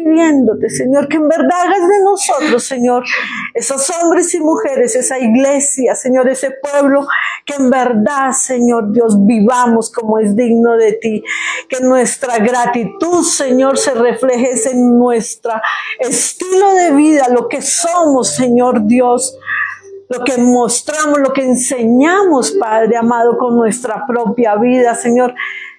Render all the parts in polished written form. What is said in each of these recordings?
pidiéndote, Señor, que en verdad hagas de nosotros, Señor, esos hombres y mujeres, esa iglesia, Señor, ese pueblo, que en verdad, Señor Dios, vivamos como es digno de ti, que nuestra gratitud, Señor, se refleje en nuestro estilo de vida, lo que somos, Señor Dios, lo que mostramos, lo que enseñamos, Padre amado, con nuestra propia vida, Señor.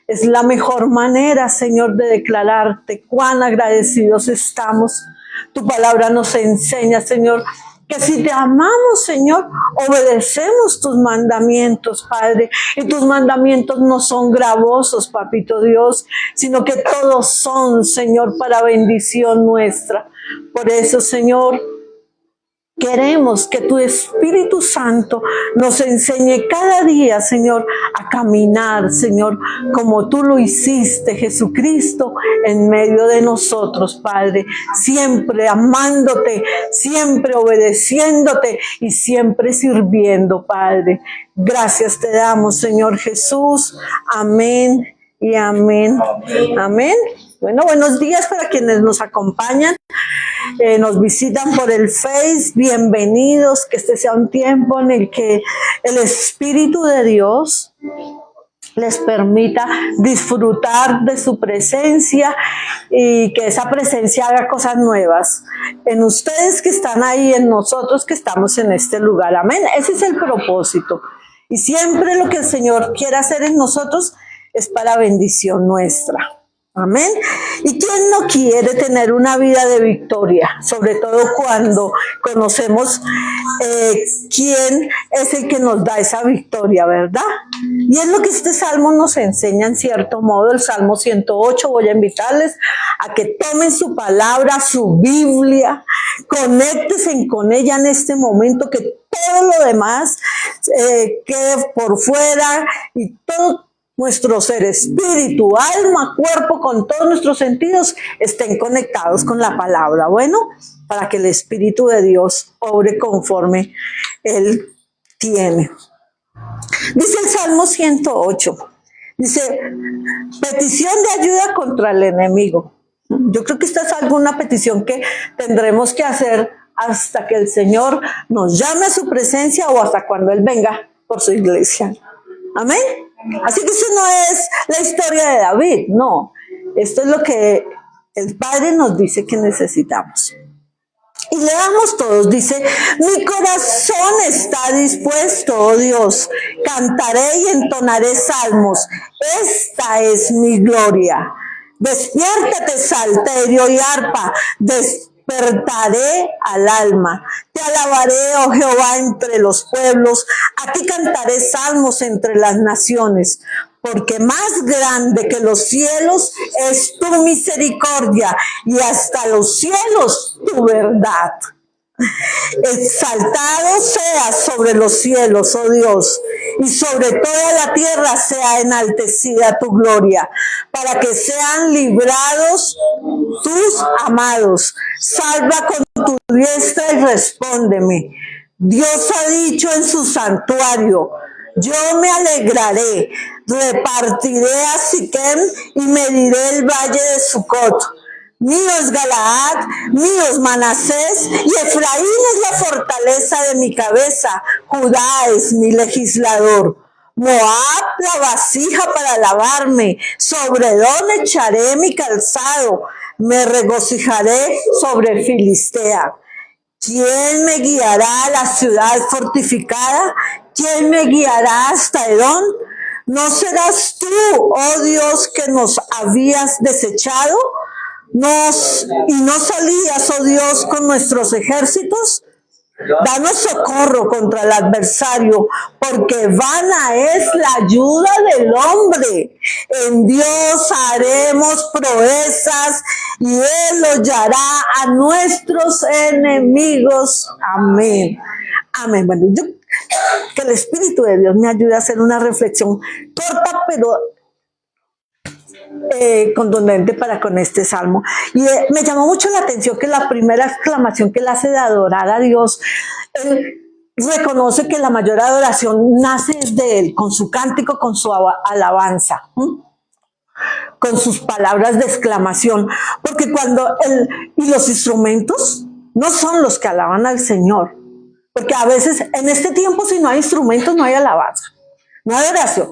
Es la mejor manera, Señor, de declararte cuán agradecidos estamos. Tu palabra nos enseña, Señor, que si te amamos, Señor, obedecemos tus mandamientos, Padre. Y tus mandamientos no son gravosos, Papito Dios, sino que todos son, Señor, para bendición nuestra. Por eso, Señor, queremos que tu Espíritu Santo nos enseñe cada día, Señor, a caminar, Señor, como tú lo hiciste, Jesucristo, en medio de nosotros, Padre. Siempre amándote, siempre obedeciéndote y siempre sirviendo, Padre. Gracias te damos, Señor Jesús. Amén y amén. Amén. Bueno, buenos días para quienes nos acompañan. Nos visitan por el Face, bienvenidos, que este sea un tiempo en el que el Espíritu de Dios les permita disfrutar de su presencia y que esa presencia haga cosas nuevas en ustedes que están ahí, en nosotros que estamos en este lugar, amén. Ese es el propósito y siempre lo que el Señor quiere hacer en nosotros es para bendición nuestra. Amén. ¿Y quién no quiere tener una vida de victoria? Sobre todo cuando conocemos quién es el que nos da esa victoria, ¿verdad? Y es lo que este salmo nos enseña en cierto modo, el Salmo 108. Voy a invitarles a que tomen su palabra, su Biblia, conéctense con ella en este momento, que todo lo demás quede por fuera y todo nuestro ser, espíritu, alma, cuerpo, con todos nuestros sentidos estén conectados con la palabra. Bueno, para que el Espíritu de Dios obre conforme Él tiene. Dice el Salmo 108, dice, petición de ayuda contra el enemigo. Yo creo que esta es alguna petición que tendremos que hacer hasta que el Señor nos llame a su presencia o hasta cuando Él venga por su iglesia. Amén. Así que eso no es la historia de David, no. Esto es lo que el Padre nos dice que necesitamos. Y leamos todos, dice, mi corazón está dispuesto, oh Dios, cantaré y entonaré salmos, esta es mi gloria. Despiértate, salterio y arpa, despertaré al alma. Te alabaré, oh Jehová, entre los pueblos, a ti cantaré salmos entre las naciones. Porque más grande que los cielos es tu misericordia y hasta los cielos tu verdad. Exaltado seas sobre los cielos, oh Dios, y sobre toda la tierra sea enaltecida tu gloria, para que sean librados tus amados. Salva con tu diestra y respóndeme. Dios ha dicho en su santuario, yo me alegraré, repartiré a Siquem y mediré el valle de Sucot. Mío es Galaad, mío es Manasés, y Efraín es la fortaleza de mi cabeza, Judá es mi legislador. Moab, la vasija para lavarme, sobre Edom echaré mi calzado, me regocijaré sobre Filistea. ¿Quién me guiará a la ciudad fortificada? ¿Quién me guiará hasta Edom? ¿No serás tú, oh Dios, que nos habías desechado? ¿Y no salías, oh Dios, con nuestros ejércitos? Danos socorro contra el adversario, porque vana es la ayuda del hombre. En Dios haremos proezas y Él hollará a nuestros enemigos. Amén. Amén. Bueno, que el Espíritu de Dios me ayude a hacer una reflexión corta, pero contundente para con este salmo. Y me llamó mucho la atención que la primera exclamación que él hace de adorar a Dios, él reconoce que la mayor adoración nace de él, con su cántico, con su alabanza. con sus palabras de exclamación, porque y los instrumentos no son los que alaban al Señor, porque a veces en este tiempo si no hay instrumentos no hay alabanza, no hay oración,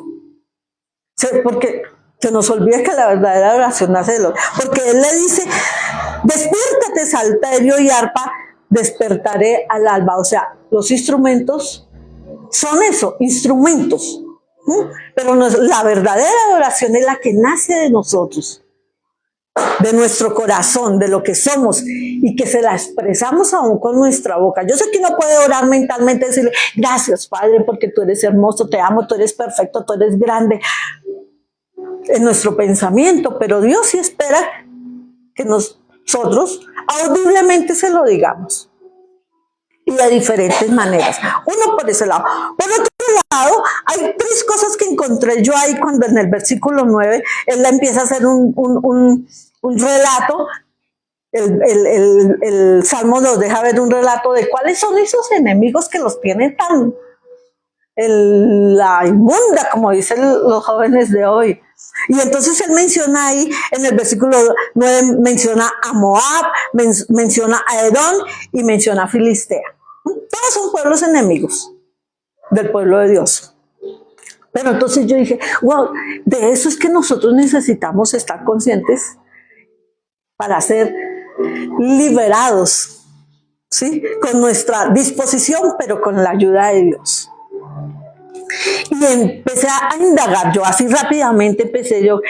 porque se nos olvida que la verdadera oración nace de Dios, porque Él le dice, despiértate salterio y arpa, despertaré al alba. O sea, los instrumentos son eso, instrumentos. Pero la verdadera adoración es la que nace de nosotros, de nuestro corazón, de lo que somos, y que se la expresamos aún con nuestra boca. Yo sé que uno puede orar mentalmente y decirle, gracias Padre, porque tú eres hermoso, te amo, tú eres perfecto, tú eres grande, en nuestro pensamiento, pero Dios sí espera que nosotros audiblemente se lo digamos. Y de diferentes maneras. Uno por ese lado. Por otro lado, hay tres cosas que encontré yo ahí cuando en el versículo 9 él la empieza a hacer un relato. El Salmo nos deja ver un relato de cuáles son esos enemigos que los tienen tan la inmunda, como dicen los jóvenes de hoy. Y entonces él menciona ahí, en el versículo 9, menciona a Moab, menciona a Edom y menciona a Filistea. Todos son pueblos enemigos del pueblo de Dios. Pero entonces yo dije, wow, de eso es que nosotros necesitamos estar conscientes para ser liberados, ¿sí? Con nuestra disposición, pero con la ayuda de Dios. Y empecé a indagar, yo así rápidamente empecé yo.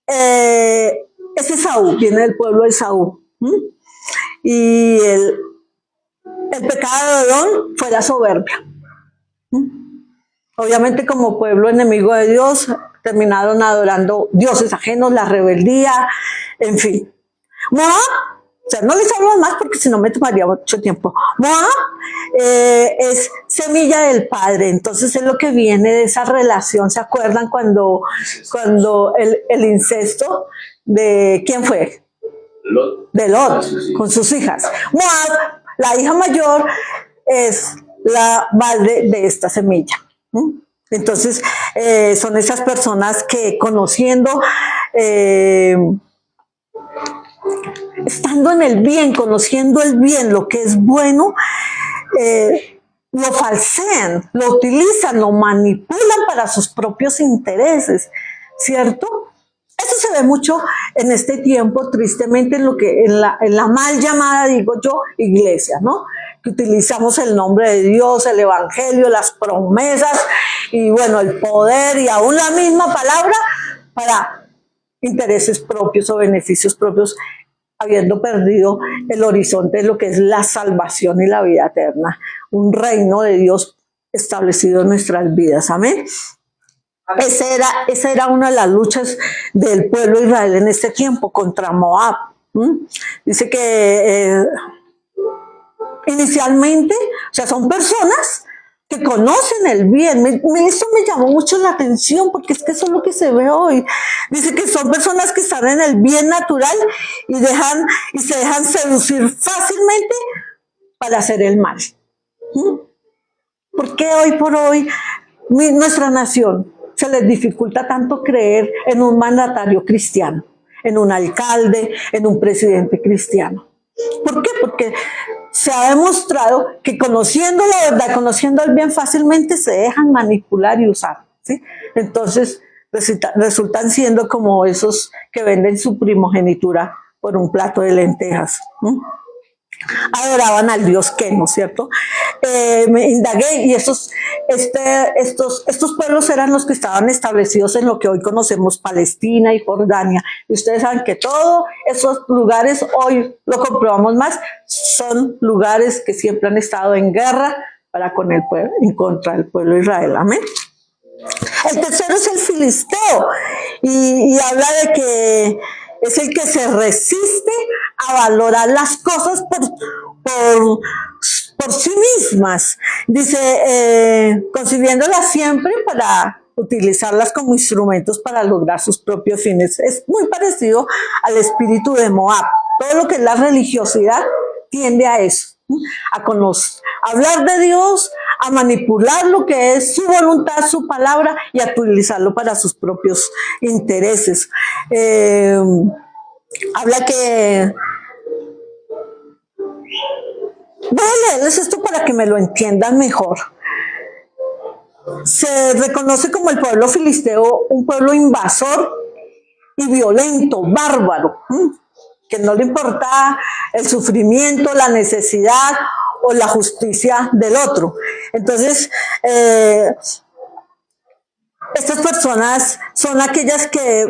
Es Esaú, viene del pueblo de Esaú. Y el pecado de Edom fue la soberbia. Obviamente como pueblo enemigo de Dios, terminaron adorando dioses ajenos, la rebeldía, en fin. Moab, o sea, no les hablo más porque si no me tomaría mucho tiempo. Moab es semilla del padre, entonces es lo que viene de esa relación. ¿Se acuerdan cuando el incesto de quién fue? De Lot, con sus hijas. Moab, la hija mayor, es la madre de esta semilla. Entonces, son esas personas que conociendo, estando en el bien, conociendo el bien, lo que es bueno, lo falsean, lo utilizan, lo manipulan para sus propios intereses, ¿cierto? Eso se ve mucho en este tiempo, tristemente, en la mal llamada, digo yo, iglesia, ¿no? Que utilizamos el nombre de Dios, el evangelio, las promesas y bueno, el poder y aún la misma palabra para intereses propios o beneficios propios, habiendo perdido el horizonte de lo que es la salvación y la vida eterna, un reino de Dios establecido en nuestras vidas. Amén. Esa era una de las luchas del pueblo de Israel en este tiempo contra Moab. Dice que inicialmente, o sea, son personas que conocen el bien. Eso me llamó mucho la atención porque es que eso es lo que se ve hoy. Dice que son personas que están en el bien natural y se dejan seducir fácilmente para hacer el mal. ¿Por qué hoy por hoy nuestra nación se les dificulta tanto creer en un mandatario cristiano, en un alcalde, en un presidente cristiano? ¿Por qué? Porque se ha demostrado que conociendo la verdad, conociendo el bien, fácilmente se dejan manipular y usar, ¿sí? Entonces resultan siendo como esos que venden su primogenitura por un plato de lentejas. Adoraban al Dios que, ¿no es cierto? Me indagué y estos pueblos eran los que estaban establecidos en lo que hoy conocemos Palestina y Jordania. Y ustedes saben que todos esos lugares, hoy lo comprobamos más, son lugares que siempre han estado en guerra para con el pueblo, en contra del pueblo de Israel. Amén. El tercero es el filisteo y habla de que es el que se resiste a valorar las cosas por sí mismas. Dice, concibiéndolas siempre para utilizarlas como instrumentos para lograr sus propios fines. Es muy parecido al espíritu de Moab. Todo lo que es la religiosidad tiende a eso, a hablar de Dios, a manipular lo que es su voluntad, su palabra, y a utilizarlo para sus propios intereses. Habla que... Voy a leerles esto para que me lo entiendan mejor. Se reconoce como el pueblo filisteo un pueblo invasor y violento, bárbaro, que no le importa el sufrimiento, la necesidad o la justicia del otro. Entonces, estas personas son aquellas que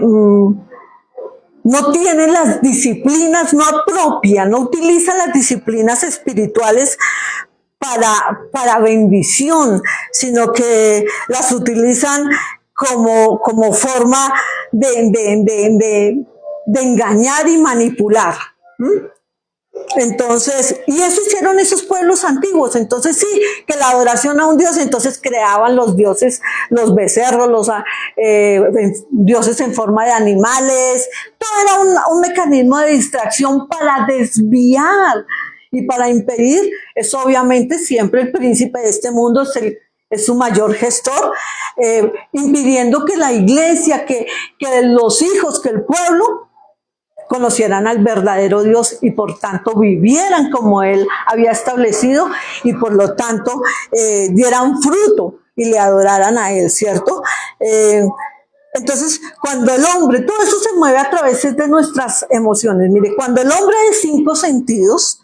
no tienen las disciplinas, no apropian, no utilizan las disciplinas espirituales para bendición, sino que las utilizan como forma de engañar y manipular. Entonces, y eso hicieron esos pueblos antiguos. Entonces sí, que la adoración a un dios, entonces creaban los dioses, los becerros, los dioses en forma de animales. Todo era un mecanismo de distracción para desviar y para impedir. Eso obviamente siempre el príncipe de este mundo es su mayor gestor, impidiendo que la iglesia, que los hijos, que el pueblo conocieran al verdadero Dios y por tanto vivieran como Él había establecido y por lo tanto dieran fruto y le adoraran a Él, ¿cierto? Entonces, cuando el hombre, todo eso se mueve a través de nuestras emociones. Mire, cuando el hombre de 5 sentidos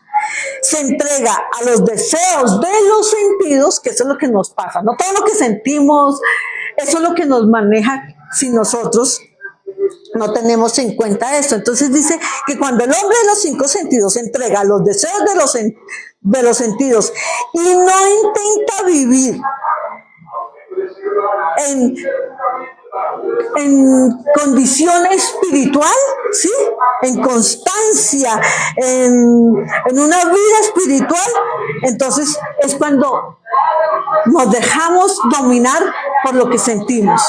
se entrega a los deseos de los sentidos, que eso es lo que nos pasa, no todo lo que sentimos, eso es lo que nos maneja si nosotros no tenemos en cuenta esto. Entonces dice que cuando el hombre de los 5 sentidos se entrega a los deseos de los sentidos y no intenta vivir en condición espiritual, ¿sí? En constancia, en una vida espiritual, entonces es cuando nos dejamos dominar por lo que sentimos.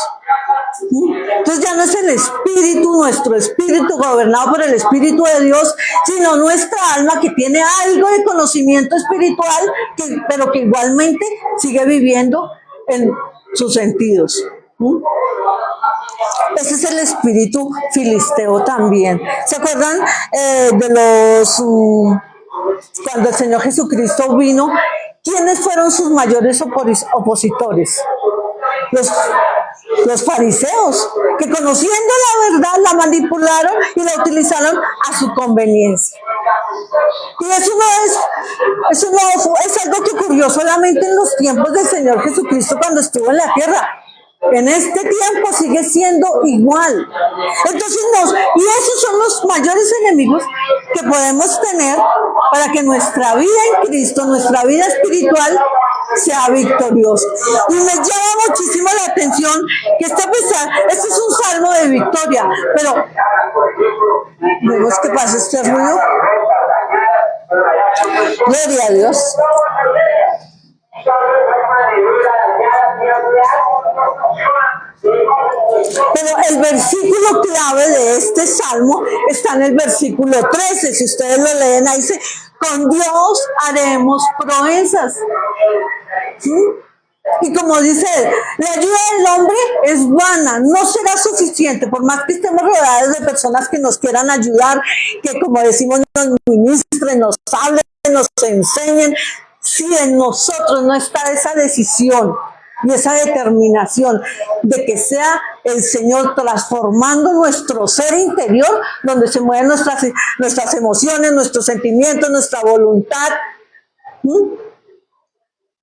Entonces ya no es el espíritu, nuestro espíritu gobernado por el Espíritu de Dios, sino nuestra alma que tiene algo de conocimiento espiritual, pero que igualmente sigue viviendo en sus sentidos. Ese es el espíritu filisteo también. ¿Se acuerdan cuando el Señor Jesucristo vino? ¿Quiénes fueron sus mayores opositores? Los fariseos, que conociendo la verdad la manipularon y la utilizaron a su conveniencia. Y eso no es algo que ocurrió solamente en los tiempos del Señor Jesucristo cuando estuvo en la tierra. En este tiempo sigue siendo igual. Entonces y esos son los mayores enemigos que podemos tener para que nuestra vida en Cristo, nuestra vida espiritual, sea victoriosa. Y me llama muchísimo la atención que este es un salmo de victoria, pero vemos que pasa este ruido. Gloria a Dios. Pero el versículo clave de este salmo está en el versículo 13. Si ustedes lo leen, ahí dice: con Dios haremos proezas. ¿Sí? Y como dice él, la ayuda del hombre es vana, no será suficiente, por más que estemos rodeados de personas que nos quieran ayudar, que como decimos nos ministren, nos hablen, nos enseñen. Si en nosotros no está esa decisión y esa determinación de que sea el Señor transformando nuestro ser interior, donde se mueven nuestras emociones, nuestros sentimientos, nuestra voluntad,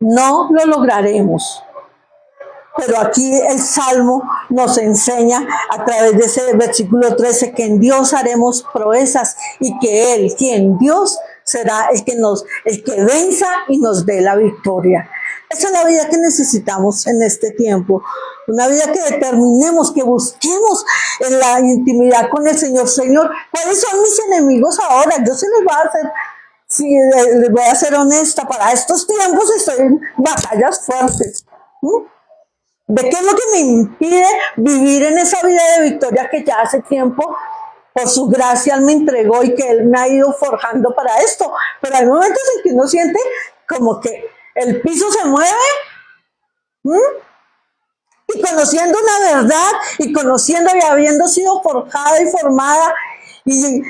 no lo lograremos. Pero aquí el Salmo nos enseña a través de ese versículo 13 que en Dios haremos proezas y que Él, Dios, será el que venza y nos dé la victoria. Esa es la vida que necesitamos en este tiempo. Una vida que determinemos, que busquemos en la intimidad con el Señor. Señor, ¿cuáles son mis enemigos ahora? Yo se los voy a hacer. Sí, les voy a ser honesta, para estos tiempos estoy en batallas fuertes. ¿De qué es lo que me impide vivir en esa vida de victoria que ya hace tiempo, por su gracia, Él me entregó y que Él me ha ido forjando para esto? Pero hay momentos en que uno siente como que el piso se mueve. Y conociendo una verdad, y conociendo y habiendo sido forjada y formada, y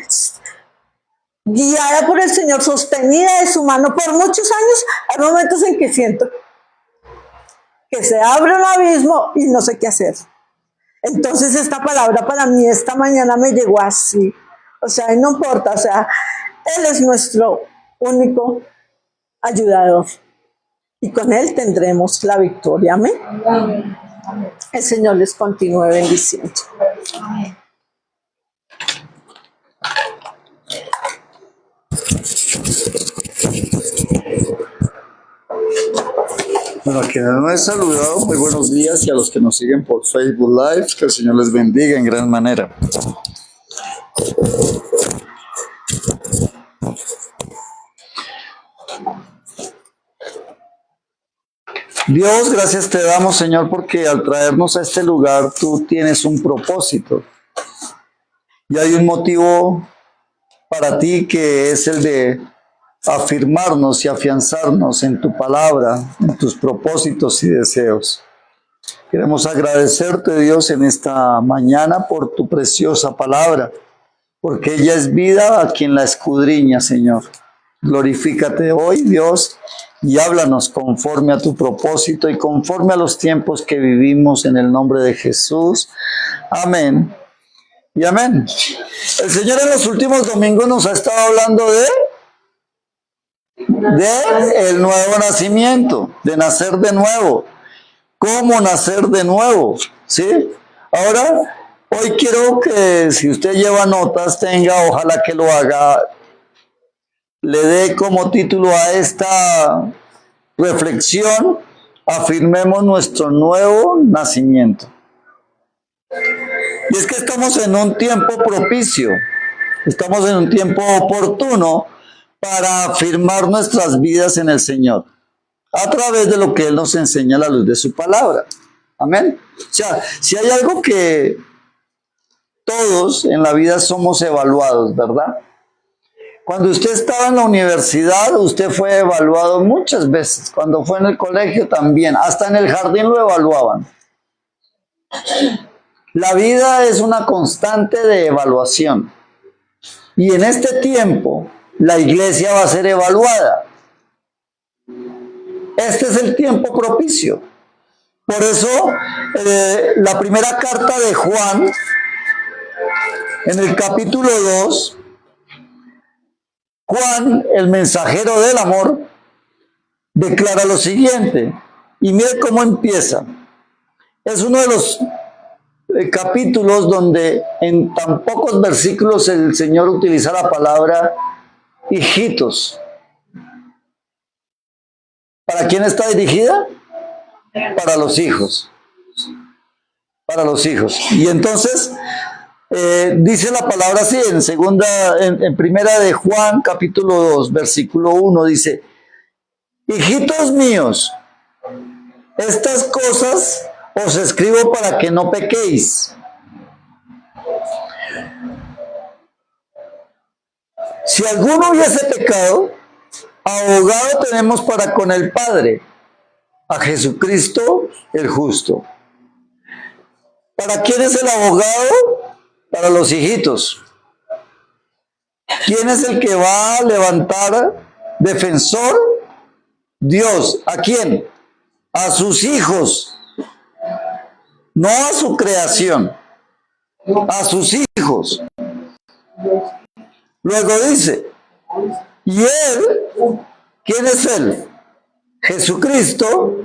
guiada por el Señor, sostenida de su mano por muchos años, hay momentos en que siento que se abre un abismo y no sé qué hacer. Entonces esta palabra para mí esta mañana me llegó así. O sea, no importa, o sea, Él es nuestro único ayudador. Y con Él tendremos la victoria. Amén. Amén. El Señor les continúe bendiciendo. Amén. Bueno, a quienes no he saludado, muy buenos días, y a los que nos siguen por Facebook Live, que el Señor les bendiga en gran manera. Dios, gracias te damos, Señor, porque al traernos a este lugar tú tienes un propósito. Y hay un motivo para ti que es el de afirmarnos y afianzarnos en tu palabra, en tus propósitos y deseos. Queremos agradecerte, Dios, en esta mañana por tu preciosa palabra, porque ella es vida a quien la escudriña, Señor. Glorifícate hoy, Dios, y háblanos conforme a tu propósito y conforme a los tiempos que vivimos, en el nombre de Jesús. Amén y amén. El Señor en los últimos domingos nos ha estado hablando de el nuevo nacimiento, de nacer de nuevo. ¿Cómo nacer de nuevo? ¿Sí? Ahora, hoy quiero que, si usted lleva notas, ojalá que lo haga, le dé como título a esta reflexión: afirmemos nuestro nuevo nacimiento. Y es que estamos en un tiempo propicio, estamos en un tiempo oportuno para afirmar nuestras vidas en el Señor, a través de lo que Él nos enseña a la luz de su palabra. Amén. O sea, si hay algo que todos en la vida somos evaluados, ¿verdad? Cuando usted estaba en la universidad, usted fue evaluado muchas veces. Cuando fue en el colegio también. Hasta en el jardín lo evaluaban. La vida es una constante de evaluación. Y en este tiempo, la iglesia va a ser evaluada. Este es el tiempo propicio. Por eso, la primera carta de Juan, en el capítulo 2, Juan, el mensajero del amor, declara lo siguiente, y mire cómo empieza. Es uno de los capítulos donde en tan pocos versículos el Señor utiliza la palabra hijitos. ¿Para quién está dirigida? Para los hijos. Para los hijos. Y entonces dice la palabra así, en primera de Juan, capítulo 2, versículo 1, dice: hijitos míos, estas cosas os escribo para que no pequéis. Si alguno hubiese pecado, abogado tenemos para con el Padre, a Jesucristo el justo. ¿Para quién es el abogado? Para los hijitos. ¿Quién es el que va a levantar defensor? Dios. ¿A quién? A sus hijos. No a su creación. A sus hijos. Luego dice, y Él, ¿quién es Él? Jesucristo,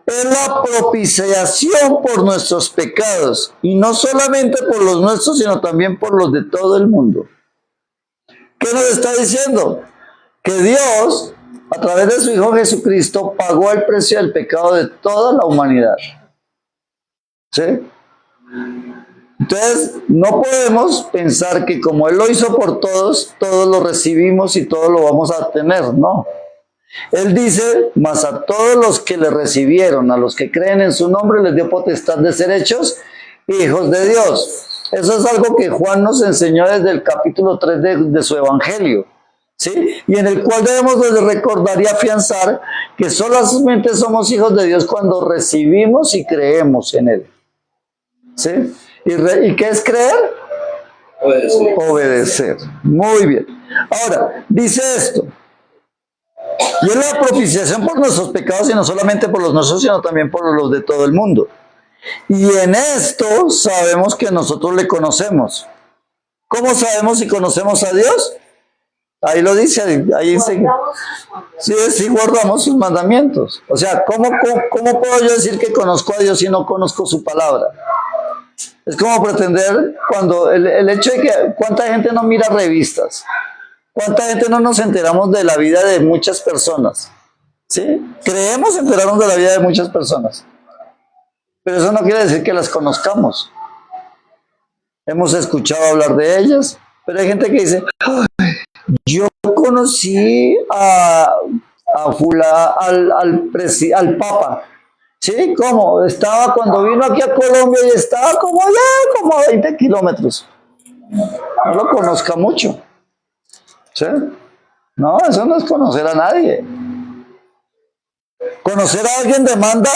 es la propiciación por nuestros pecados, y no solamente por los nuestros, sino también por los de todo el mundo. ¿Qué nos está diciendo? Que Dios, a través de su Hijo Jesucristo, pagó el precio del pecado de toda la humanidad. ¿Sí? Entonces, no podemos pensar que como Él lo hizo por todos, todos lo recibimos y todos lo vamos a tener. No. Él dice, mas a todos los que le recibieron, a los que creen en su nombre, les dio potestad de ser hechos hijos de Dios. Eso es algo que Juan nos enseñó desde el capítulo 3 de su evangelio. ¿sí? Y en el cual debemos de recordar y afianzar que solamente somos hijos de Dios cuando recibimos y creemos en Él, ¿sí? ¿Y qué es creer? Obedecer. Obedecer. Muy bien. Ahora, dice esto. Y es la propiciación por nuestros pecados, y no solamente por los nuestros, sino también por los de todo el mundo. Y en esto sabemos que nosotros le conocemos. ¿Cómo sabemos si conocemos a Dios? Ahí lo dice, ahí dice. Sí, guardamos sus mandamientos. O sea, ¿cómo puedo yo decir que conozco a Dios si no conozco su palabra? Es como pretender cuando el hecho de que cuánta gente no mira revistas, cuánta gente no nos enteramos de la vida de muchas personas, ¿sí? Creemos enterarnos de la vida de muchas personas, pero eso no quiere decir que las conozcamos. Hemos escuchado hablar de ellas, pero hay gente que dice, yo conocí al Papa. ¿Sí? ¿Cómo? Estaba cuando vino aquí a Colombia y estaba como a 20 kilómetros. No lo conozca mucho. ¿Sí? No, eso no es conocer a nadie. Conocer a alguien demanda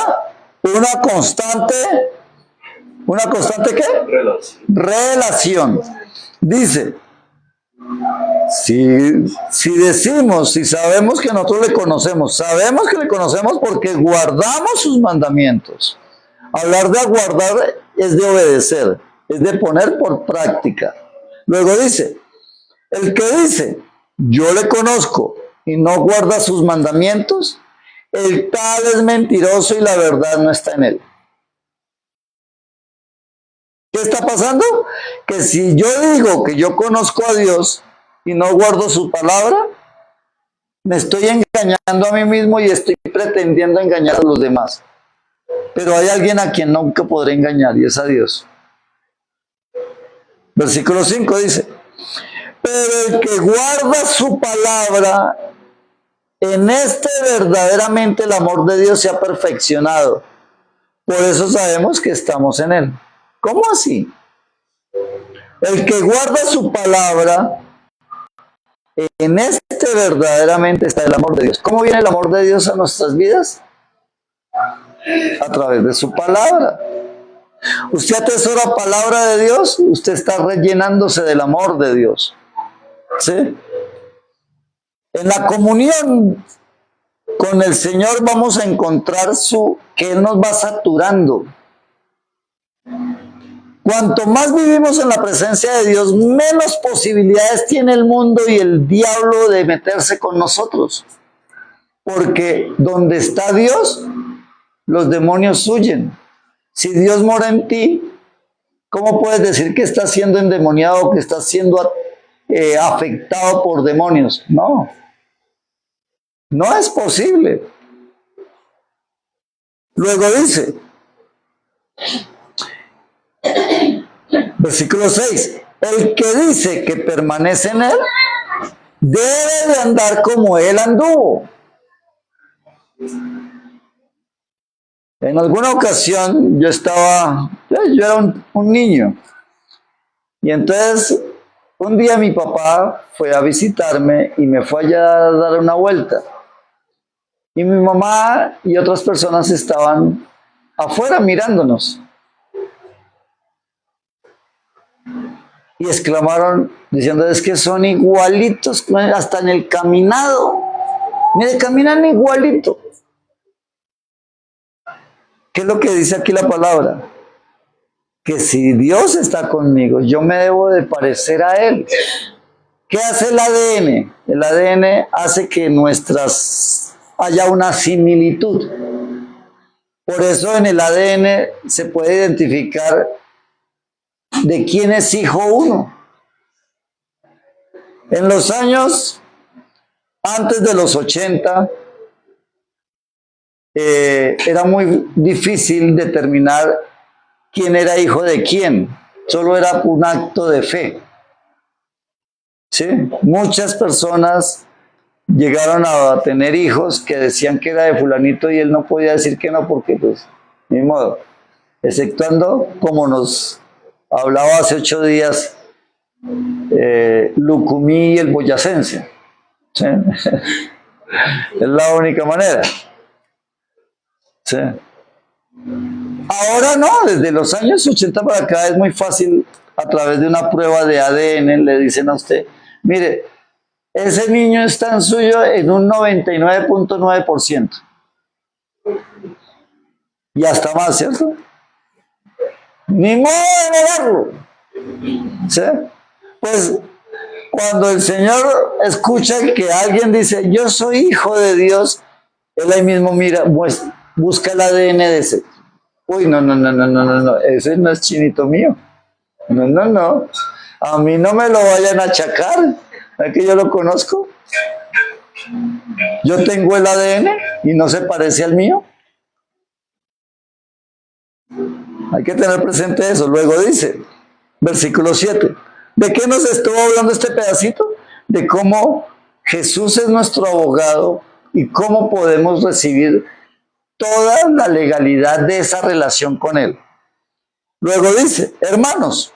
una constante ¿qué? Relación. Dice, si decimos, si sabemos que nosotros le conocemos, sabemos que le conocemos porque guardamos sus mandamientos. Hablar de guardar es de obedecer, es de poner por práctica. Luego dice, el que dice, yo le conozco y no guarda sus mandamientos, el tal es mentiroso y la verdad no está en él. ¿Qué está pasando? Que si yo digo que yo conozco a Dios y no guardo su palabra, me estoy engañando a mí mismo y estoy pretendiendo engañar a los demás. Pero hay alguien a quien nunca podré engañar y es a Dios. Versículo 5 dice, pero el que guarda su palabra, en este verdaderamente el amor de Dios se ha perfeccionado. Por eso sabemos que estamos en él. ¿Cómo así? El que guarda su palabra, en este verdaderamente está el amor de Dios. ¿Cómo viene el amor de Dios a nuestras vidas? A través de su palabra. Usted atesora palabra de Dios, usted está rellenándose del amor de Dios. ¿Sí? En la comunión con el Señor vamos a encontrar que Él nos va saturando. Cuanto más vivimos en la presencia de Dios, menos posibilidades tiene el mundo y el diablo de meterse con nosotros. Porque donde está Dios, los demonios huyen. Si Dios mora en ti, ¿cómo puedes decir que estás siendo endemoniado o que estás siendo afectado por demonios? No. No es posible. Luego dice, versículo 6, el que dice que permanece en él, debe de andar como él anduvo. En alguna ocasión yo era un niño, y entonces un día mi papá fue a visitarme y me fue allá a dar una vuelta. Y mi mamá y otras personas estaban afuera mirándonos. Y exclamaron diciendo, es que son igualitos, hasta en el caminado. Mire, caminan igualito. ¿Qué es lo que dice aquí la palabra? Que si Dios está conmigo, yo me debo de parecer a Él. ¿Qué hace el ADN? El ADN hace que haya una similitud. Por eso en el ADN se puede identificar de quién es hijo uno. En los años antes de los 80, era muy difícil determinar quién era hijo de quién. Solo era un acto de fe. ¿Sí? Muchas personas llegaron a tener hijos que decían que era de fulanito y él no podía decir que no porque pues, ni modo. Exceptuando, como nos hablaba hace 8 días, Lucumí y el boyacense. ¿Sí? Es la única manera. ¿Sí? Ahora no, desde los años 80 para acá es muy fácil, a través de una prueba de ADN le dicen a usted, mire, ese niño es tan suyo en un 99.9%. Y hasta más, ¿cierto? Ni modo de negarlo. ¿Sí? Pues cuando el Señor escucha que alguien dice, yo soy hijo de Dios, él ahí mismo mira, busca el ADN de ese. Uy, no, ese no es chinito mío. No. A mí no me lo vayan a achacar. ¿Es que yo lo conozco? Yo tengo el ADN y no se parece al mío. Hay que tener presente eso. Luego dice, versículo 7. ¿De qué nos estuvo hablando este pedacito? De cómo Jesús es nuestro abogado y cómo podemos recibir toda la legalidad de esa relación con Él. Luego dice, hermanos,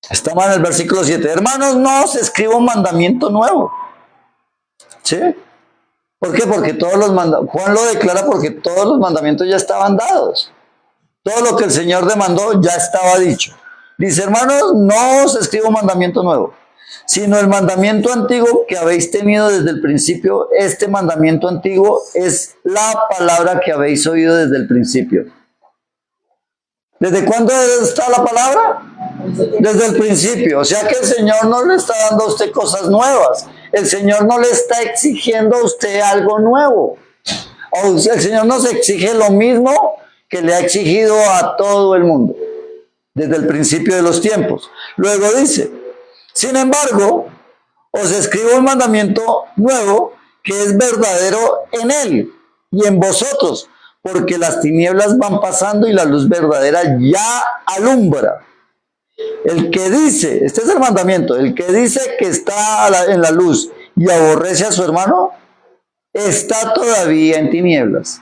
estamos en el versículo 7, hermanos, no os escribo un mandamiento nuevo. ¿Sí? ¿Por qué? Porque todos los mandamientos, Juan lo declara porque todos los mandamientos ya estaban dados. Todo lo que el Señor demandó ya estaba dicho. Dice, hermanos, no os escribo un mandamiento nuevo, sino el mandamiento antiguo que habéis tenido desde el principio. Este mandamiento antiguo es la palabra que habéis oído desde el principio. ¿Desde cuándo está la palabra? Desde el principio. O sea que el Señor no le está dando a usted cosas nuevas. El Señor no le está exigiendo a usted algo nuevo. El Señor nos exige lo mismo que le ha exigido a todo el mundo desde el principio de los tiempos. Luego dice, sin embargo, os escribo un mandamiento nuevo que es verdadero en Él y en vosotros, porque las tinieblas van pasando y la luz verdadera ya alumbra. El que dice, este es el mandamiento, el que dice que está en la luz y aborrece a su hermano, está todavía en tinieblas.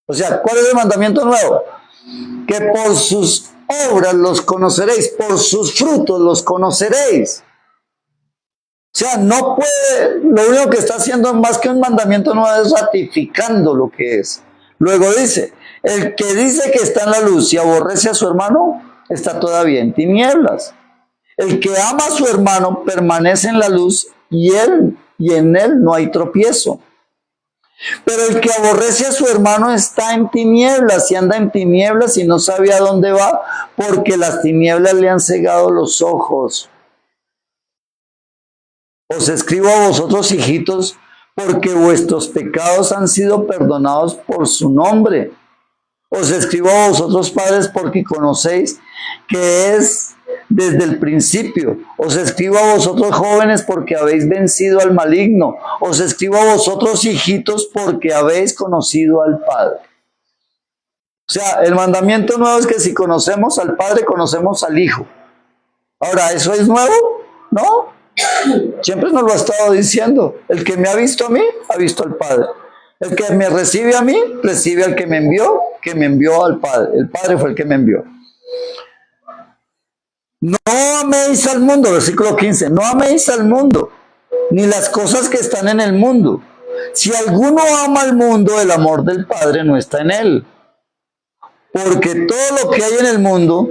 O sea, ¿cuál es el mandamiento nuevo? Que por sus obras los conoceréis, por sus frutos los conoceréis. O sea, no puede, lo único que está haciendo más que un mandamiento nuevo es ratificando lo que es. Luego dice, el que dice que está en la luz y aborrece a su hermano, está todavía en tinieblas. El que ama a su hermano permanece en la luz y en él no hay tropiezo. Pero el que aborrece a su hermano está en tinieblas y anda en tinieblas y no sabe a dónde va, porque las tinieblas le han cegado los ojos. Os escribo a vosotros, hijitos, porque vuestros pecados han sido perdonados por su nombre. Os escribo a vosotros, padres, porque conocéis que es desde el principio. Os escribo a vosotros, jóvenes, porque habéis vencido al maligno. Os escribo a vosotros, hijitos, porque habéis conocido al Padre. O sea, el mandamiento nuevo es que si conocemos al Padre, conocemos al Hijo. Ahora, ¿eso es nuevo? ¿No? Siempre nos lo ha estado diciendo. El que me ha visto a mí, ha visto al Padre. El que me recibe a mí, recibe al que me envió al Padre. El Padre fue el que me envió. No améis al mundo, versículo 15, no améis al mundo, ni las cosas que están en el mundo. Si alguno ama al mundo, el amor del Padre no está en él. Porque todo lo que hay en el mundo,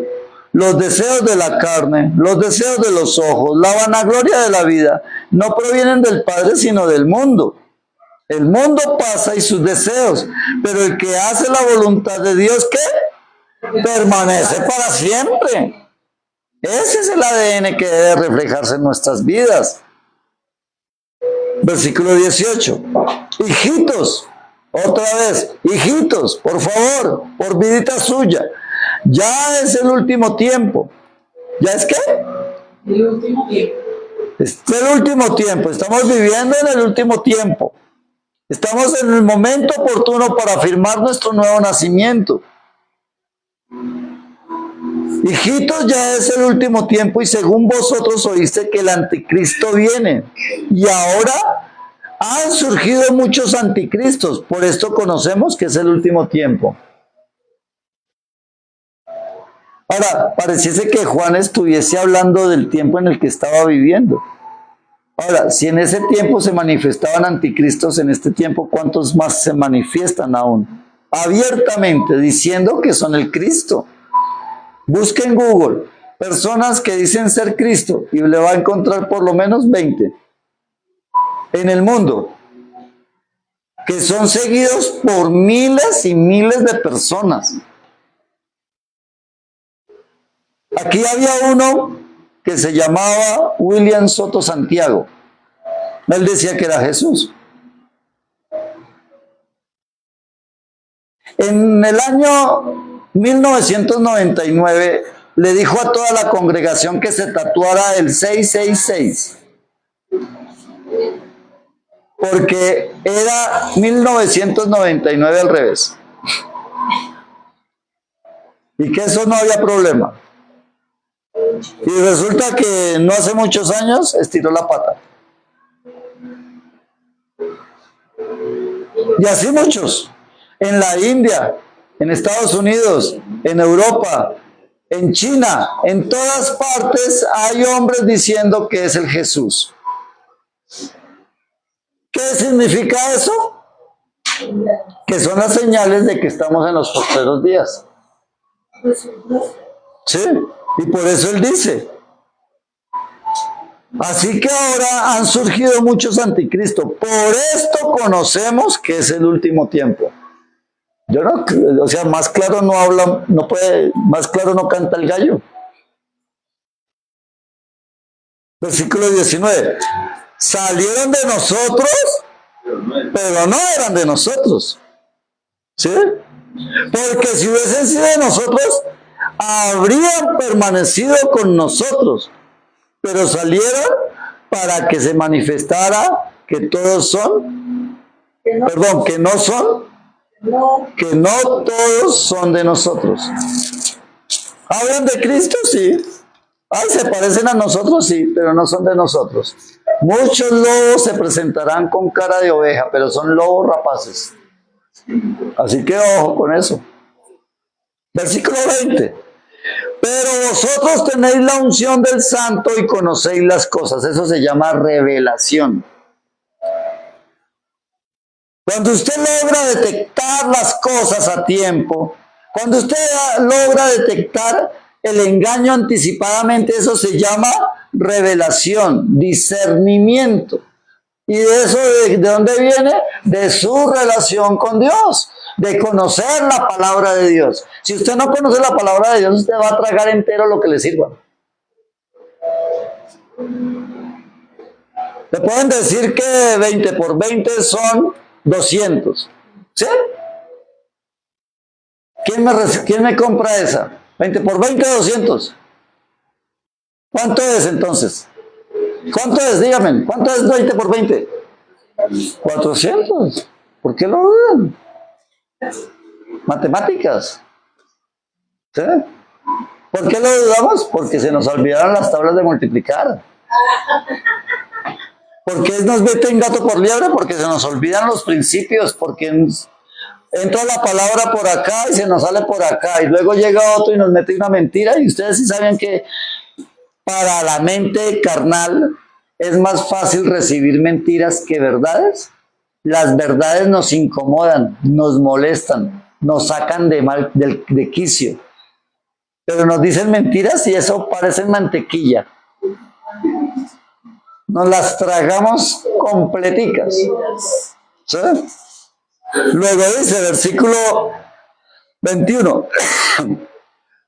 los deseos de la carne, los deseos de los ojos, la vanagloria de la vida, no provienen del Padre, sino del mundo. El mundo pasa y sus deseos, pero el que hace la voluntad de Dios, ¿qué? Permanece para siempre. Ese es el ADN que debe reflejarse en nuestras vidas. Versículo 18. Hijitos, otra vez, hijitos, por favor, por vidita suya. Ya es el último tiempo. ¿Ya es qué? El último tiempo. Es el último tiempo. Estamos viviendo en el último tiempo. Estamos en el momento oportuno para afirmar nuestro nuevo nacimiento. Hijitos, ya es el último tiempo y según vosotros oíste que el anticristo viene. Y ahora han surgido muchos anticristos. Por esto conocemos que es el último tiempo. Ahora, pareciese que Juan estuviese hablando del tiempo en el que estaba viviendo. Ahora, si en ese tiempo se manifestaban anticristos, en este tiempo, ¿cuántos más se manifiestan aún? Abiertamente, diciendo que son el Cristo. Busque en Google personas que dicen ser Cristo y le va a encontrar por lo menos 20 en el mundo, que son seguidos por miles y miles de personas. Aquí había uno que se llamaba William Soto Santiago. Él decía que era Jesús. En el año 1999 le dijo a toda la congregación que se tatuara el 666, porque era 1999 al revés, y que eso no había problema. Y resulta que no hace muchos años estiró la pata. Y así muchos. En la India, en Estados Unidos, en Europa, en China, en todas partes hay hombres diciendo que es el Jesús. ¿Qué significa eso? Que son las señales de que estamos en los postreros días. Sí, y por eso él dice. Así que ahora han surgido muchos anticristos. Por esto conocemos que es el último tiempo. Yo no, o sea, más claro no habla, no puede, más claro no canta el gallo. Versículo 19. Salieron de nosotros, pero no eran de nosotros. ¿Sí? Porque si hubiesen sido de nosotros, habrían permanecido con nosotros. Pero salieron para que se manifestara que todos son, perdón, que no son, que no todos son de nosotros. ¿Hablan de Cristo? Sí. Ay, se parecen a nosotros, sí, pero no son de nosotros. Muchos lobos se presentarán con cara de oveja, pero son lobos rapaces. Así que ojo con eso. Versículo 20. Pero vosotros tenéis la unción del Santo y conocéis las cosas. Eso se llama revelación. Cuando usted logra detectar las cosas a tiempo, cuando usted logra detectar el engaño anticipadamente, eso se llama revelación, discernimiento. ¿Y de eso de dónde viene? De su relación con Dios, de conocer la palabra de Dios. Si usted no conoce la palabra de Dios, usted va a tragar entero lo que le sirva. Le pueden decir que 20 por 20 son 200. ¿Sí? ¿Quién me compra esa? 20 por 20, 200. ¿Cuánto es entonces? ¿Cuánto es? Dígame. ¿Cuánto es 20 por 20? 400. ¿Por qué lo dudan? Matemáticas. ¿Sí? ¿Por qué lo dudamos? Porque se nos olvidaron las tablas de multiplicar. ¿Por qué nos meten gato por liebre? Porque se nos olvidan los principios, porque entra la palabra por acá y se nos sale por acá, y luego llega otro y nos mete una mentira, y ustedes sí saben que para la mente carnal es más fácil recibir mentiras que verdades. Las verdades nos incomodan, nos molestan, nos sacan de quicio, pero nos dicen mentiras y eso parece mantequilla. Nos las tragamos completicas. ¿Sí? Luego dice, versículo 21,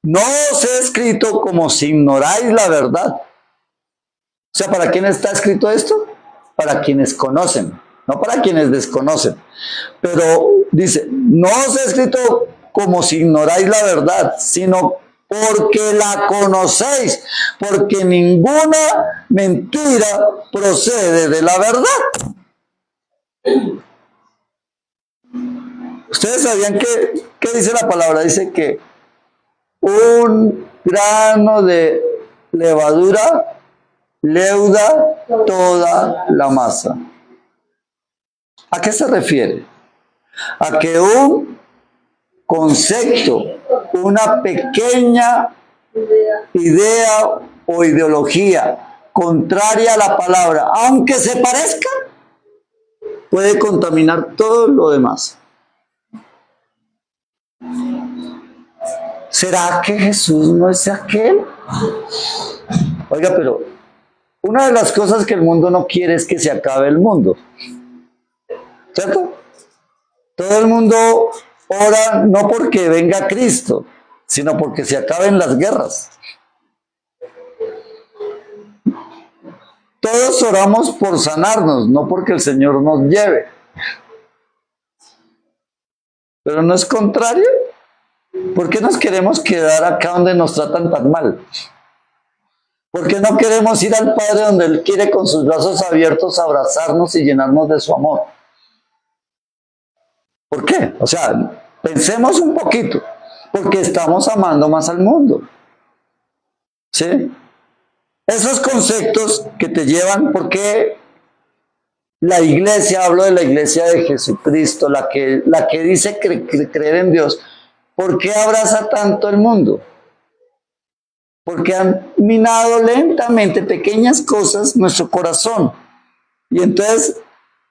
no os he escrito como si ignoráis la verdad. O sea, ¿para quién está escrito esto? Para quienes conocen, no para quienes desconocen. Pero dice, no os he escrito como si ignoráis la verdad, sino porque la conocéis, porque ninguna mentira procede de la verdad. ¿Ustedes sabían qué dice la palabra? Dice que un grano de levadura leuda toda la masa. ¿A qué se refiere? A que un concepto, una pequeña idea o ideología contraria a la palabra, aunque se parezca, puede contaminar todo lo demás. ¿Será que Jesús no es aquel? Oiga, pero una de las cosas que el mundo no quiere es que se acabe el mundo, ¿cierto? Todo el mundo ora no porque venga Cristo, sino porque se acaben las guerras. Todos oramos por sanarnos, no porque el Señor nos lleve. Pero no es contrario. ¿Por qué nos queremos quedar acá donde nos tratan tan mal? ¿Por qué no queremos ir al Padre donde Él quiere con sus brazos abiertos abrazarnos y llenarnos de su amor? ¿Por qué? O sea, pensemos un poquito. Porque estamos amando más al mundo. ¿Sí? Esos conceptos que te llevan, porque la iglesia, hablo de la iglesia de Jesucristo, la que dice creer en Dios, ¿por qué abraza tanto el mundo? Porque han minado lentamente pequeñas cosas nuestro corazón. Y entonces,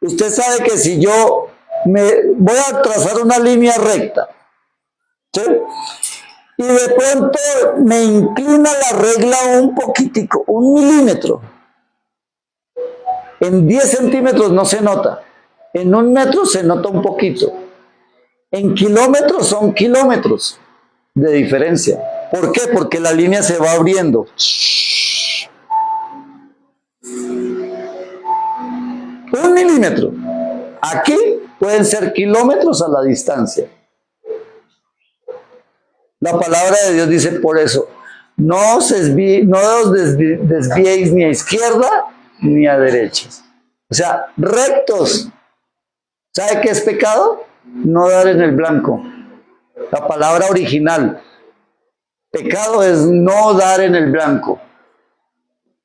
usted sabe que si yo me voy a trazar una línea recta, ¿sí? Y de pronto me inclina la regla un poquitico, 1 milímetro. En 10 centímetros no se nota. En 1 metro se nota un poquito. En kilómetros son kilómetros de diferencia. ¿Por qué? Porque la línea se va abriendo. 1 milímetro. Aquí pueden ser kilómetros a la distancia. La palabra de Dios dice por eso, no os desviéis ni a izquierda ni a derecha. O sea, rectos. ¿Sabe qué es pecado? No dar en el blanco. La palabra original. Pecado es no dar en el blanco.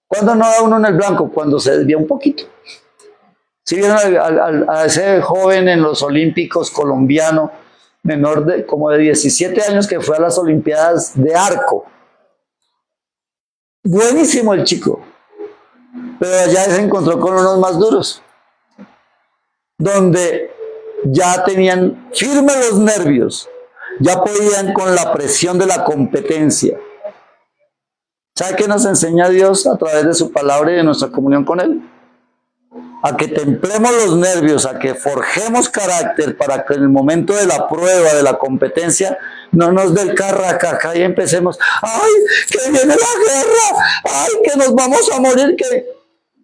¿Cuándo no da uno en el blanco? Cuando se desvía un poquito. Si vieron a ese joven en los Olímpicos colombiano, menor de como de 17 años, que fue a las Olimpiadas de arco. Buenísimo el chico. Pero allá se encontró con unos más duros, donde ya tenían firmes los nervios, ya podían con la presión de la competencia. ¿Sabe qué nos enseña Dios a través de su palabra y de nuestra comunión con Él? A que templemos los nervios, a que forjemos carácter para que en el momento de la prueba, de la competencia, no nos dé el carracaca y empecemos, ¡ay, que viene la guerra! ¡Ay, que nos vamos a morir!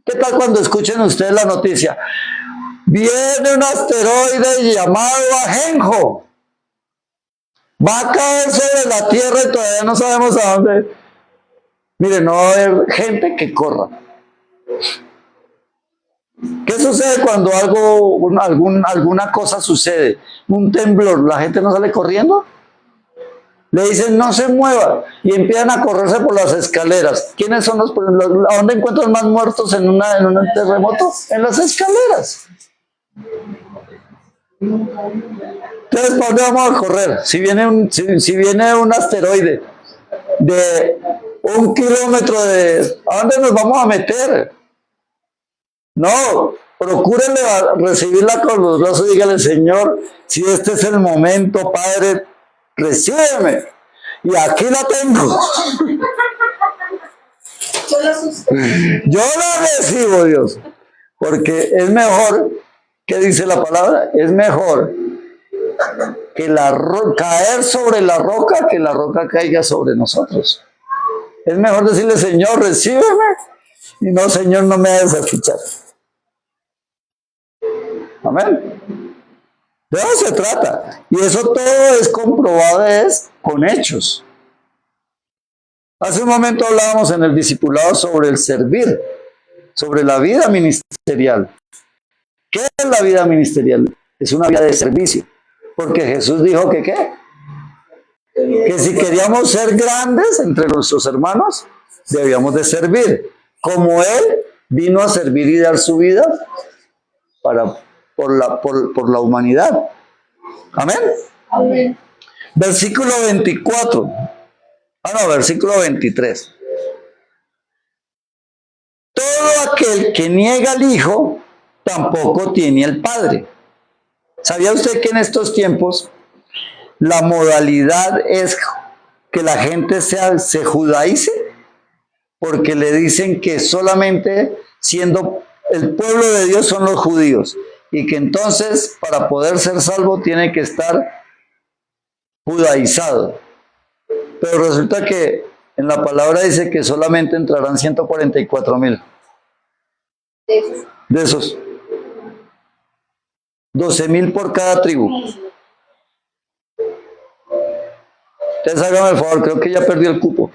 ¿Qué tal cuando escuchen ustedes la noticia? Viene un asteroide llamado Ajenjo. Va a caer sobre la Tierra y todavía no sabemos a dónde. Mire, no va a haber gente que corra. ¿Qué sucede cuando alguna cosa sucede? Un temblor, ¿la gente no sale corriendo? Le dicen no se mueva y empiezan a correrse por las escaleras. ¿Quiénes son a dónde encuentran más muertos en un terremoto? En las escaleras. Entonces, ¿para dónde vamos a correr? Si viene un asteroide de 1 kilómetro ¿a dónde nos vamos a meter? No, procúrenle recibirla con los brazos y dígale, Señor, si este es el momento, Padre, recíbeme. Y aquí la tengo. Yo la recibo, Dios. Porque es mejor, ¿qué dice la palabra? Es mejor que caer sobre la roca que la roca caiga sobre nosotros. Es mejor decirle, Señor, recíbeme. Y no, Señor, no me hagas escuchar. Amén. De eso se trata. Y eso todo es comprobado con hechos. Hace un momento hablábamos en el discipulado sobre el servir, sobre la vida ministerial. ¿Qué es la vida ministerial? Es una vida de servicio. Porque Jesús dijo que ¿qué? Que si queríamos ser grandes entre nuestros hermanos, debíamos de servir. Como Él vino a servir y dar su vida por la humanidad. Amén. Amén. Versículo 24. Versículo 23. todo aquel que niega al Hijo, tampoco tiene al Padre. ¿Sabía usted que en estos tiempos la modalidad es que la gente se judaice? Porque le dicen que solamente siendo el pueblo de Dios son los judíos, y que entonces para poder ser salvo tiene que estar judaizado. Pero resulta que en la palabra dice que solamente entrarán 144,000. De esos, 12,000 por cada tribu. Ustedes háganme el favor, creo que ya perdió el cupo.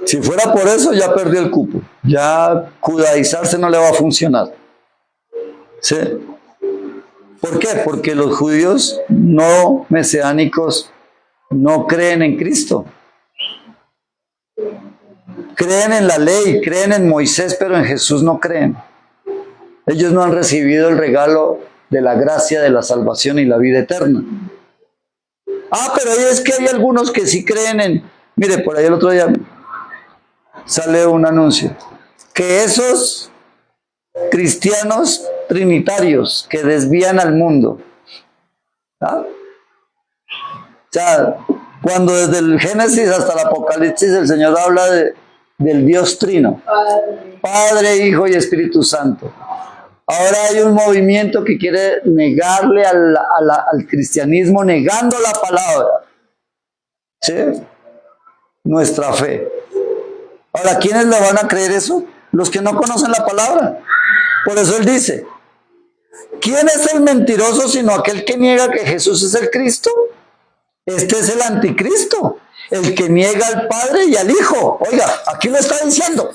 Si fuera por eso, ya perdió el cupo. Ya judaizarse no le va a funcionar. ¿Sí? ¿Por qué? Porque los judíos no mesiánicos no creen en Cristo. Creen en la ley, creen en Moisés, pero en Jesús no creen. Ellos no han recibido el regalo de la gracia de la salvación y la vida eterna. Ah, pero es que hay algunos que sí creen en... Mire, por ahí el otro día sale un anuncio, que esos cristianos trinitarios que desvían al mundo, ¿ah? O sea, cuando desde el Génesis hasta el Apocalipsis el Señor habla del Dios Trino, Padre, Hijo y Espíritu Santo. Ahora hay un movimiento que quiere negarle al cristianismo, negando la palabra, ¿sí? Nuestra fe. Ahora, ¿quiénes le van a creer eso? Los que no conocen la palabra. Por eso él dice, ¿quién es el mentiroso sino aquel que niega que Jesús es el Cristo? Este es el anticristo, el que niega al Padre y al Hijo. Oiga, aquí lo está diciendo.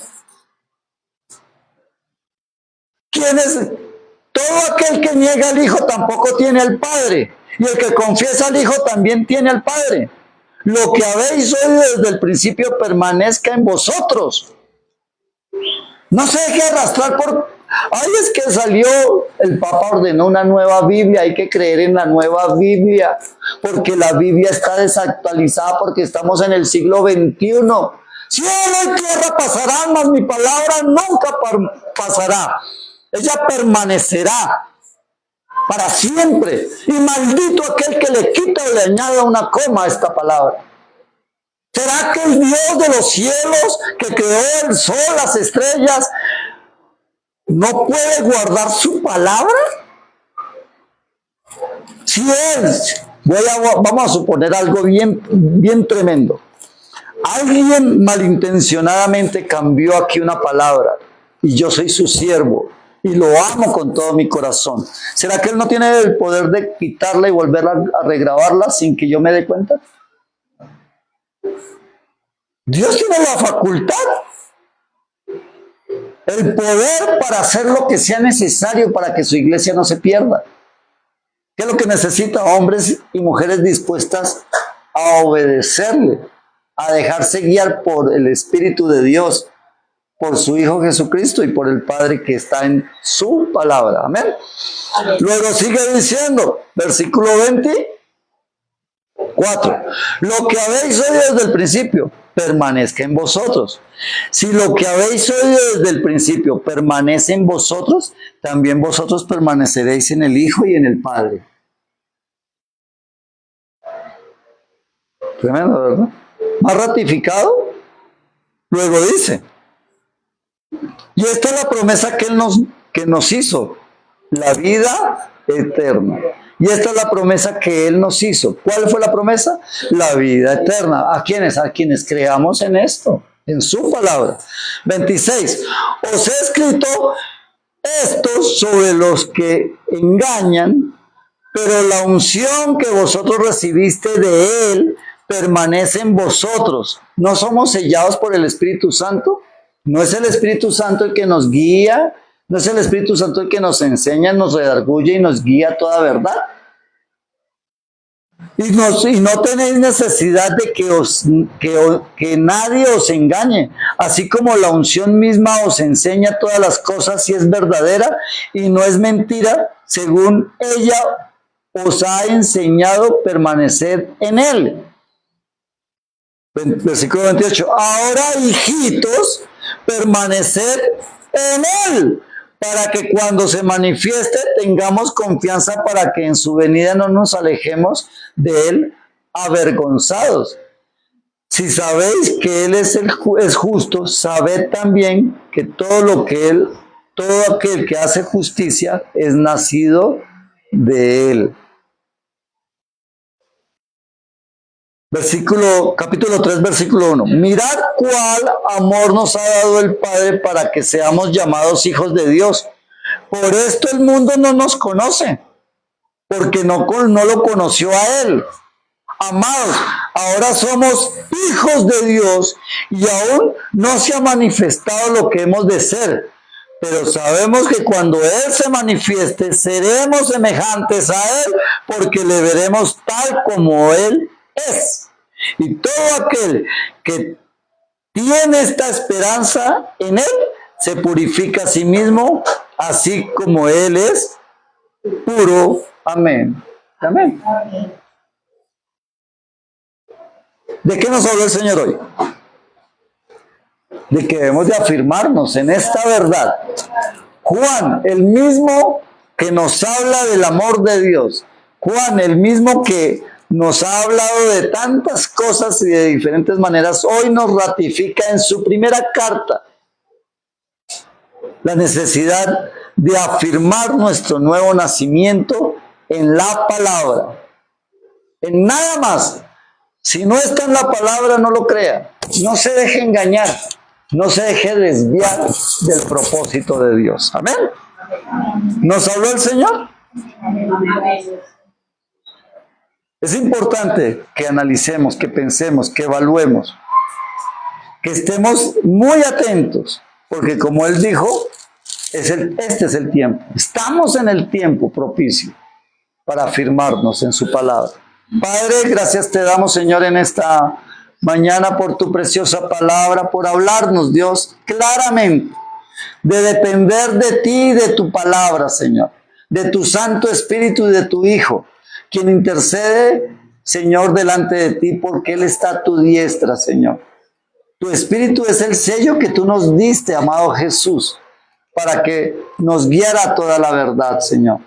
¿Quién es? Todo aquel que niega al Hijo tampoco tiene al Padre, y el que confiesa al Hijo también tiene al Padre. Lo que habéis oído desde el principio permanezca en vosotros. No se deje arrastrar por... Ay, es que salió, el Papa ordenó una nueva Biblia, hay que creer en la nueva Biblia, porque la Biblia está desactualizada, porque estamos en el siglo XXI. Cielo y tierra pasarán, mas mi palabra nunca pasará. Ella permanecerá para siempre. Y maldito aquel que le quita o le añada una coma a esta palabra. ¿Será que el Dios de los cielos, que creó el sol, las estrellas, no puede guardar su palabra? Si él, vamos a suponer algo bien tremendo. Alguien malintencionadamente cambió aquí una palabra y yo soy su siervo y lo amo con todo mi corazón. ¿Será que él no tiene el poder de quitarla y volverla a regrabarla sin que yo me dé cuenta? Dios tiene la facultad, el poder para hacer lo que sea necesario para que su iglesia no se pierda. ¿Qué es lo que necesita? Hombres y mujeres dispuestas a obedecerle, a dejarse guiar por el Espíritu de Dios, por su Hijo Jesucristo y por el Padre que está en su palabra. Amén. Amén. Luego sigue diciendo, versículo 24. Lo que habéis oído desde el principio permanezca en vosotros. Si lo que habéis oído desde el principio permanece en vosotros, también vosotros permaneceréis en el Hijo y en el Padre. Tremendo, ¿verdad? Más ratificado. Luego dice, y esta es la promesa que nos hizo, la vida eterna. Y esta es la promesa que Él nos hizo. ¿Cuál fue la promesa? La vida eterna. ¿A quiénes? A quienes creamos en esto, en su palabra. 26. Os he escrito esto sobre los que engañan, pero la unción que vosotros recibiste de Él permanece en vosotros. ¿No somos sellados por el Espíritu Santo? ¿No es el Espíritu Santo el que nos guía? ¿No es el Espíritu Santo el que nos enseña, nos redarguye y nos guía a toda verdad? Y no tenéis necesidad de que nadie os engañe, así como la unción misma os enseña todas las cosas si es verdadera y no es mentira, según ella os ha enseñado permanecer en él. Versículo 28. Ahora, hijitos, permanecer en Él, para que cuando se manifieste tengamos confianza para que en su venida no nos alejemos de Él avergonzados. Si sabéis que Él es justo, sabed también que todo aquel que hace justicia es nacido de Él. Capítulo 3, versículo 1. Mirad cuál amor nos ha dado el Padre para que seamos llamados hijos de Dios. Por esto el mundo no nos conoce, porque no lo conoció a Él. Amados, ahora somos hijos de Dios y aún no se ha manifestado lo que hemos de ser. Pero sabemos que cuando Él se manifieste, seremos semejantes a Él, porque le veremos tal como Él es. Y todo aquel que tiene esta esperanza en Él, se purifica a sí mismo, así como Él es puro. Amén. Amén. ¿De qué nos habló el Señor hoy? De que debemos de afirmarnos en esta verdad. Juan, el mismo que nos habla del amor de Dios. Juan, el mismo que nos ha hablado de tantas cosas y de diferentes maneras, hoy nos ratifica en su primera carta la necesidad de afirmar nuestro nuevo nacimiento en la palabra. En nada más. Si no está en la palabra, no lo crea. No se deje engañar. No se deje desviar del propósito de Dios. Amén. ¿Nos habló el Señor? Es importante que analicemos, que pensemos, que evaluemos, que estemos muy atentos, porque como Él dijo, este es el tiempo. Estamos en el tiempo propicio para afirmarnos en su palabra. Padre, gracias te damos, Señor, en esta mañana por tu preciosa palabra, por hablarnos, Dios, claramente, de depender de ti y de tu palabra, Señor, de tu Santo Espíritu y de tu Hijo, quien intercede, Señor, delante de ti, porque Él está a tu diestra, Señor. Tu Espíritu es el sello que tú nos diste, amado Jesús, para que nos guiara toda la verdad, Señor.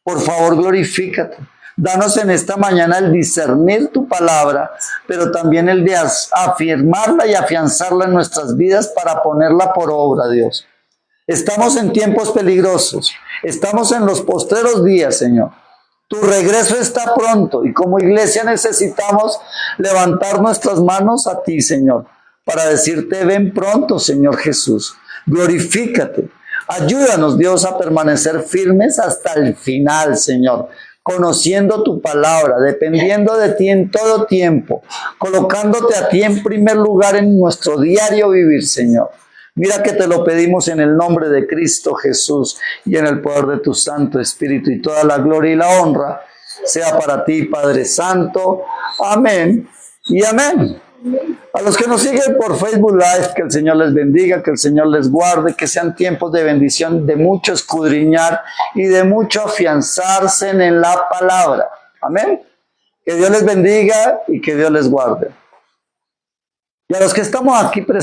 Por favor, glorifícate. Danos en esta mañana el discernir tu palabra, pero también el de afirmarla y afianzarla en nuestras vidas para ponerla por obra, Dios. Estamos en tiempos peligrosos. Estamos en los postreros días, Señor. Tu regreso está pronto y como iglesia necesitamos levantar nuestras manos a ti, Señor, para decirte, ven pronto, Señor Jesús. Glorifícate. Ayúdanos, Dios, a permanecer firmes hasta el final, Señor, conociendo tu palabra, dependiendo de ti en todo tiempo, colocándote a ti en primer lugar en nuestro diario vivir, Señor. Mira que te lo pedimos en el nombre de Cristo Jesús y en el poder de tu Santo Espíritu, y toda la gloria y la honra sea para ti, Padre Santo. Amén y amén. A los que nos siguen por Facebook Live, que el Señor les bendiga, que el Señor les guarde, que sean tiempos de bendición, de mucho escudriñar y de mucho afianzarse en la palabra. Amén. Que Dios les bendiga y que Dios les guarde. Y a los que estamos aquí presentes,